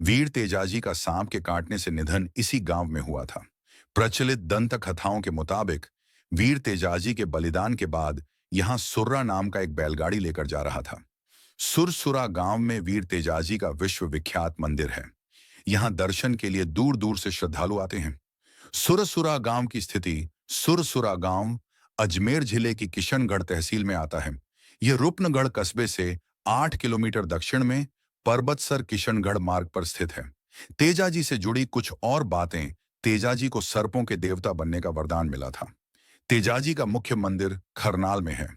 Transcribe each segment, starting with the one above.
वीर तेजाजी का सांप के काटने से निधन इसी गांव में हुआ था। प्रचलित दंत कथाओं के मुताबिक वीर तेजाजी के बलिदान के बाद यहां सुर्रा नाम का एक बैलगाड़ी लेकर जा रहा था। सुरसुरा गांव में वीर तेजाजी का विश्व विख्यात मंदिर है। यहां दर्शन के लिए दूर दूर से श्रद्धालु आते हैं। सुरसुरा गांव की स्थिति सुरसुरा गांव अजमेर जिले की किशनगढ़ तहसील में आता है। यह रुपनगढ़ कस्बे से 8 किलोमीटर दक्षिण में पर्वतसर किशनगढ़ मार्ग पर स्थित है। तेजाजी से जुड़ी कुछ और बातें। तेजाजी को सर्पों के देवता बनने का वरदान मिला था। तेजाजी का मुख्य मंदिर खरनाल में है।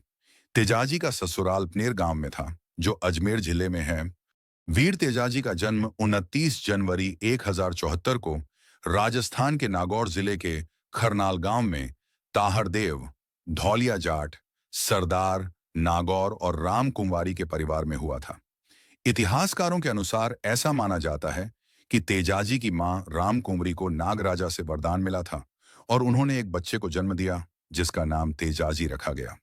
तेजाजी का ससुराल पनेर गांव में था, जो अजमेर जिले में है। वीर तेजाजी का जन्म 29 जनवरी 1074 को राजस्थान के नागौर जिले के खरनाल गांव में ताहरदेव, धौलिया जाट, सरदार, नागौर और राम कुंवारी के परिवार में हुआ था। इतिहासकारों के अनुसार ऐसा माना जाता है कि तेजाजी की मां राम कुंवरी को नाग राजा से वरदान मिला था और उन्होंने एक बच्चे को जन्म दिया, जिसका नाम तेजाजी रखा गया।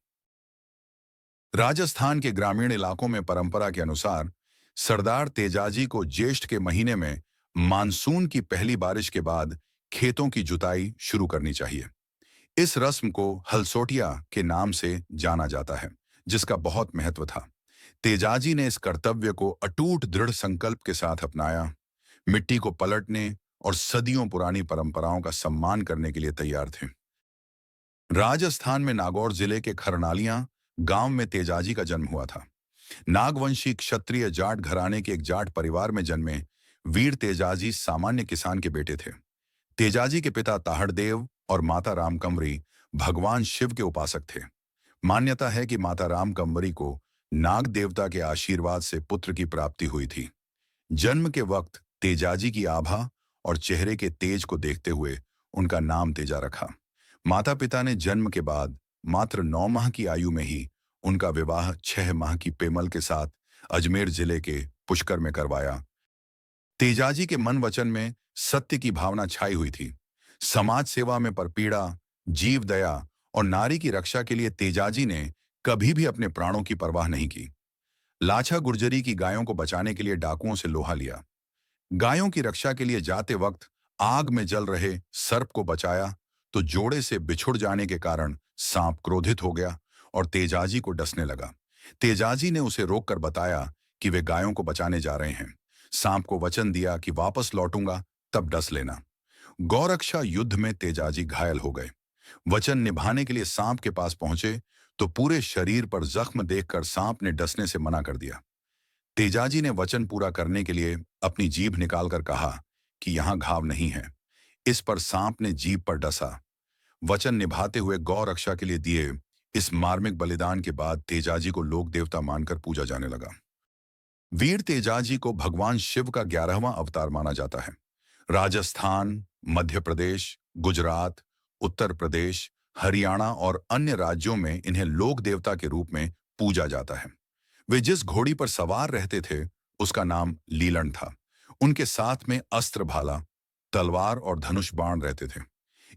राजस्थान के ग्रामीण इलाकों में परंपरा के अनुसार सरदार तेजाजी को ज्येष्ठ के महीने में मानसून की पहली बारिश के बाद खेतों की जुताई शुरू करनी चाहिए। इस रस्म को हलसोटिया के नाम से जाना जाता है, जिसका बहुत महत्व था। तेजाजी ने इस कर्तव्य को अटूट दृढ़ संकल्प के साथ अपनाया, मिट्टी को पलटने और सदियों पुरानी परंपराओं का सम्मान करने के लिए तैयार थे। राजस्थान में नागौर जिले के खरनालियां गांव में तेजाजी का जन्म हुआ था। नागवंशी क्षत्रिय जाट घराने के एक जाट परिवार में जन्मे वीर तेजाजी सामान्य किसान के बेटे थे। तेजाजी के पिता ताहड़देव और माता रामकंवरी भगवान शिव के उपासक थे। मान्यता है कि माता रामकंवरी को नाग देवता के आशीर्वाद से पुत्र की प्राप्ति हुई थी। जन्म के वक्त तेजाजी की आभा और चेहरे के तेज को देखते हुए उनका नाम तेजा रखा। माता पिता ने जन्म के बाद मात्र 9 माह की आयु में ही उनका विवाह 6 माह की पेमल के साथ अजमेर जिले के पुष्कर में करवाया। तेजाजी के मन वचन में सत्य की भावना छाई हुई थी। समाज सेवा में परपीड़ा, जीव दया और नारी की रक्षा के लिए तेजाजी ने कभी भी अपने प्राणों की परवाह नहीं की। लाछा गुर्जरी की गायों को बचाने के लिए डाकुओं से लोहा लिया। गायों की रक्षा के लिए जाते वक्त आग में जल रहे सर्प को बचाया, तो जोड़े से बिछुड़ जाने के कारण सांप क्रोधित हो गया और तेजाजी को डसने लगा। तेजाजी ने उसे रोककर बताया कि वे गायों को बचाने जा रहे हैं। सांप को वचन दिया कि वापस लौटूंगा, तब डस लेना। गौरक्षा युद्ध में तेजाजी घायल हो गए। वचन निभाने के लिए सांप के पास पहुंचे तो पूरे शरीर पर जख्म देखकर सांप ने डसने से मना कर दिया। तेजाजी ने वचन पूरा करने के लिए अपनी जीभ निकालकर कहा कि यहां घाव नहीं है। इस पर सांप ने जीभ पर डसा। वचन निभाते हुए गौ रक्षा के लिए दिए इस मार्मिक बलिदान के बाद तेजाजी को लोक देवता मानकर पूजा जाने लगा। वीर तेजाजी को भगवान शिव का 11वां अवतार माना जाता है। राजस्थान, मध्य प्रदेश, गुजरात, उत्तर प्रदेश, हरियाणा और अन्य राज्यों में इन्हें लोक देवता के रूप में पूजा जाता है। वे जिस घोड़ी पर सवार रहते थे उसका नाम लीलन था। उनके साथ में अस्त्र भाला, तलवार और धनुष बाण रहते थे।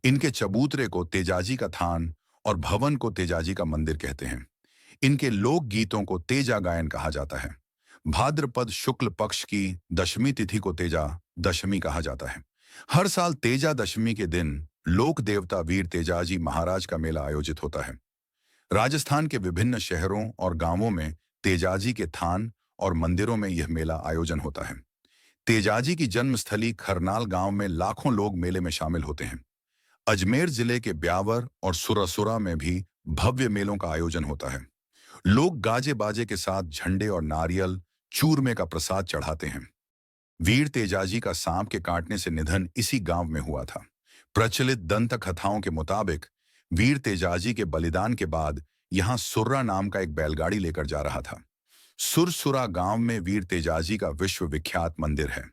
इनके चबूतरे को तेजाजी का थान और भवन को तेजाजी का मंदिर कहते हैं। इनके लोक गीतों को तेजा गायन कहा जाता है। भाद्रपद शुक्ल पक्ष की दशमी तिथि को तेजा दशमी कहा जाता है। हर साल तेजा दशमी के दिन लोक देवता वीर तेजाजी महाराज का मेला आयोजित होता है। राजस्थान के विभिन्न शहरों और गांवों में तेजाजी के थान और मंदिरों में यह मेला आयोजन होता है। तेजाजी की जन्मस्थली खरनाल गांव में लाखों लोग मेले में शामिल होते हैं। अजमेर जिले के ब्यावर और सुरसुरा में भी भव्य मेलों का आयोजन होता है। लोग गाजे बाजे के साथ झंडे और नारियल, चूरमे का प्रसाद चढ़ाते हैं। वीर तेजाजी का सांप के काटने से निधन इसी गांव में हुआ था। प्रचलित दंत कथाओं के मुताबिक वीर तेजाजी के बलिदान के बाद यहां सुर्रा नाम का एक बैलगाड़ी लेकर जा रहा था। सुरसुरा गांव में वीर तेजाजी का विश्व विख्यात मंदिर है।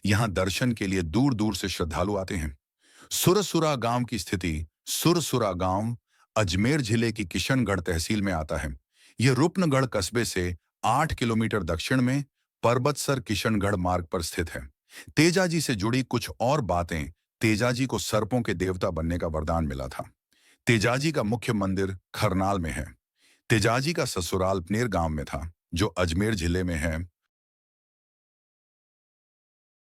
यहां दर्शन के लिए दूर दूर से श्रद्धालु आते हैं। सुरसुरा गांव की स्थिति सुरसुरा गांव अजमेर जिले की किशनगढ़ तहसील में आता है। यह रुपनगढ़ कस्बे से 8 किलोमीटर दक्षिण में पर्वतसर किशनगढ़ मार्ग पर स्थित है। तेजाजी से जुड़ी कुछ और बातें। तेजाजी को सर्पों के देवता बनने का वरदान मिला था। तेजाजी का मुख्य मंदिर खरनाल में है। तेजाजी का ससुराल पनेर गांव में था, जो अजमेर जिले में है।